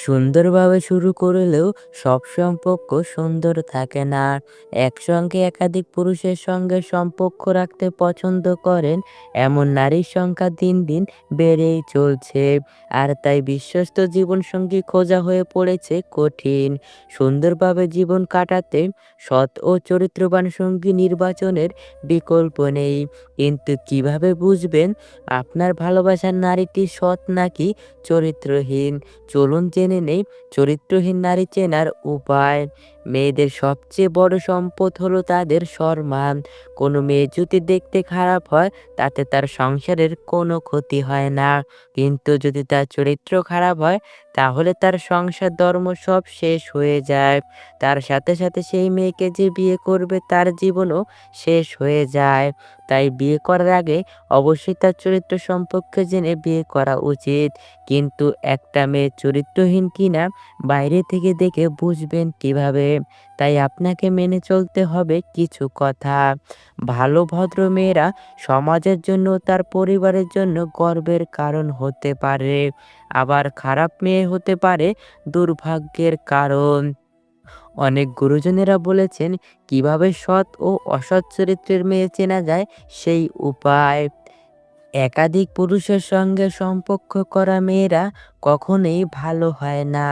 সুন্দরভাবে শুরু করলেও সব সম্পর্ক সুন্দর থাকে না। একসঙ্গে একাধিক পুরুষের সঙ্গে সম্পর্ক রাখতে পছন্দ করেন এমন নারীর সংখ্যা দিন দিন বেড়েই চলছে। আর তাই বিশ্বস্ত জীবনসঙ্গী খোঁজা হয়ে পড়েছে কঠিন। সুন্দরভাবে জীবন কাটাতে সৎ ও চরিত্রবান সঙ্গী নির্বাচনের বিকল্প নেই। কিন্তু কিভাবে বুঝবেন আপনার ভালোবাসার নারীটি সৎ নাকি চরিত্রহীন? চলুন জেনে নেই চরিত্রহীন নারী চেনার উপায়। মেয়েদের সবচেয়ে বড় সম্পদ হলো তাদের সম্মান। কোনো মেয়ে যদি দেখতে খারাপ হয় তাতে তার সংসারের কোনো ক্ষতি হয় না। কিন্তু যদি তার চরিত্র খারাপ হয় তাহলে তার সংসার ধর্ম সব শেষ হয়ে যায়। তার সাথে সাথে সেই মেয়েকে যে বিয়ে করবে তার জীবনও শেষ হয়ে যায়। তাই বিয়ে করার আগে অবশ্যই তার চরিত্র সম্পর্কে জেনে বিয়ে করা উচিত। কিন্তু একটা মেয়ে চরিত্রহীন কিনা বাইরে থেকে দেখে বুঝবেন কিভাবে? তাই আপনাকে মেনে চলতে হবে কিছু কথা। ভালো ভদ্র মেয়েরা সমাজের জন্য তার পরিবারের জন্য গর্বের কারণ হতে পারে। আবার খারাপ মেয়ে হতে পারে দুর্ভাগ্যের কারণ। অনেক গুরুজনেরা বলেছেন কিভাবে সৎ ও অসৎ চরিত্রের মেয়ে চেনা যায় সেই উপায়। একাধিক পুরুষের সঙ্গে সম্পর্ক করা মেয়েরা কখনোই ভালো হয় না।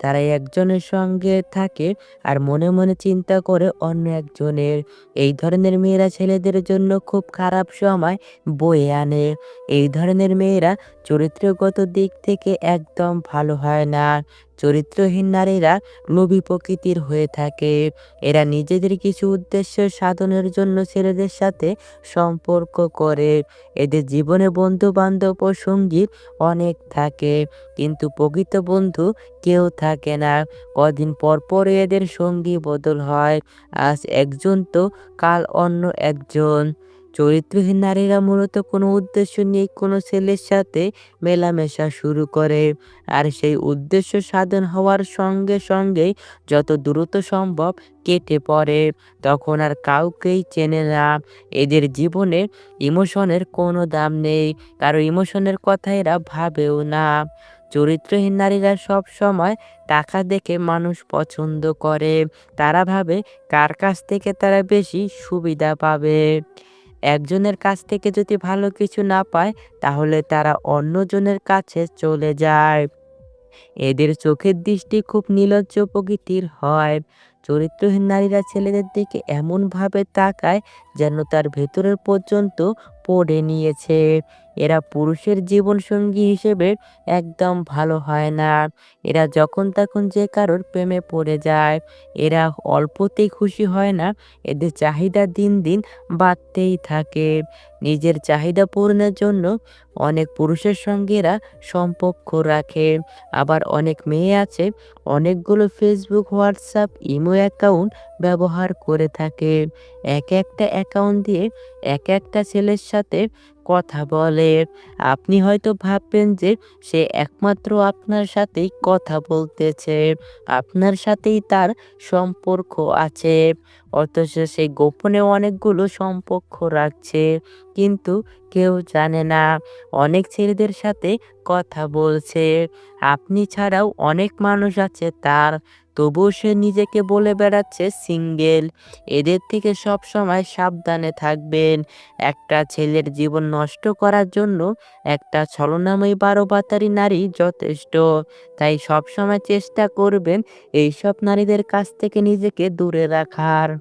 তারা একজনের সঙ্গে থাকে আর মনে মনে চিন্তা করে অন্য একজনের। এই ধরনের মেয়েরা ছেলেদের জন্য খুব খারাপ সময় বয়ে আনে। এই ধরনের মেয়েরা চরিত্রগত দিক থেকে একদম ভালো হয় না। চরিত্রহীন নারীরা লোভী প্রকৃতির হয়ে থাকে। এরা নিজেদের কিছু উদ্দেশ্য সাধনের জন্য ছেলেদের সাথে সম্পর্ক করে। এদের জীবনে বন্ধু-বান্ধব ও সঙ্গী অনেক থাকে, কিন্তু প্রকৃত বন্ধু কেউ থাকে না। কদিন পর পরই এদের সঙ্গী বদল হয়। আজ একজন তো কাল অন্য একজন। চরিত্রহীন নারীরা মূলত কোনো উদ্দেশ্য নিয়ে কোনো ছেলের সাথে মেলামেশা শুরু করে। আর সেই উদ্দেশ্য সাধন হওয়ার সঙ্গে সঙ্গেই যত দ্রুত সম্ভব কেটে পড়ে। তখন আর কাউকেই চেনে না। এদের জীবনে ইমোশনের কোনো দাম নেই। কারো ইমোশনের কথা এরা ভাবেও না। চরিত্রহীন নারীরা সবসময় টাকা দেখে মানুষ পছন্দ করে। তারা ভাবে কার কাছ থেকে তারা বেশি সুবিধা পাবে। একজনের কাছ থেকে যদি ভালো কিছু না পায় তাহলে তারা অন্যজনের কাছে চলে যায়। এদের চোখের দৃষ্টি খুব নির্লজ্জ প্রকৃতির হয়। চরিত্রহীন নারীরা ছেলেদের দিকে এমনভাবে তাকায় যেন তার ভেতরের পর্যন্ত পড়ে নিয়েছে। এরা পুরুষের জীবনসঙ্গী হিসেবে একদম ভালো হয় না। এরা যখন তখন যে কারোর প্রেমে পড়ে যায়। এরা অল্পতেই খুশি হয় না। এদের চাহিদা দিন দিন বাড়তেই থাকে। নিজের চাহিদা পূরণের জন্য অনেক পুরুষের সঙ্গে এরা সম্পর্ক রাখে। আবার অনেক মেয়ে আছে অনেকগুলো ফেসবুক, হোয়াটসঅ্যাপ, ইমো অ্যাকাউন্ট ব্যবহার করে থাকে। এক একটা অ্যাকাউন্ট দিয়ে এক একটা ছেলের সাথে কথা বলে। আপনি হয়তো ভাববেন যে সে একমাত্র আপনার সাথেই কথা বলতেছে, আপনার সাথেই তার সম্পর্ক আছে। অথচ সে গোপনে অনেকগুলো সম্পর্ক রাখছে। কিন্তু কেউ জানে না অনেক ছেলেদের সাথে কথা বলছে। আপনি ছাড়াও অনেক মানুষ আছে তার, তবুও সে নিজেকে বলে বেড়াচ্ছে সিঙ্গেল। এদের থেকে সবসময় সাবধানে থাকবেন। একটা ছেলের জীবন নষ্ট করার জন্য একটা ছলনাময়ী বারোবাতারি নারী যথেষ্ট। তাই সবসময় চেষ্টা করবেন এইসব নারীদের কাছ থেকে নিজেকে দূরে রাখার।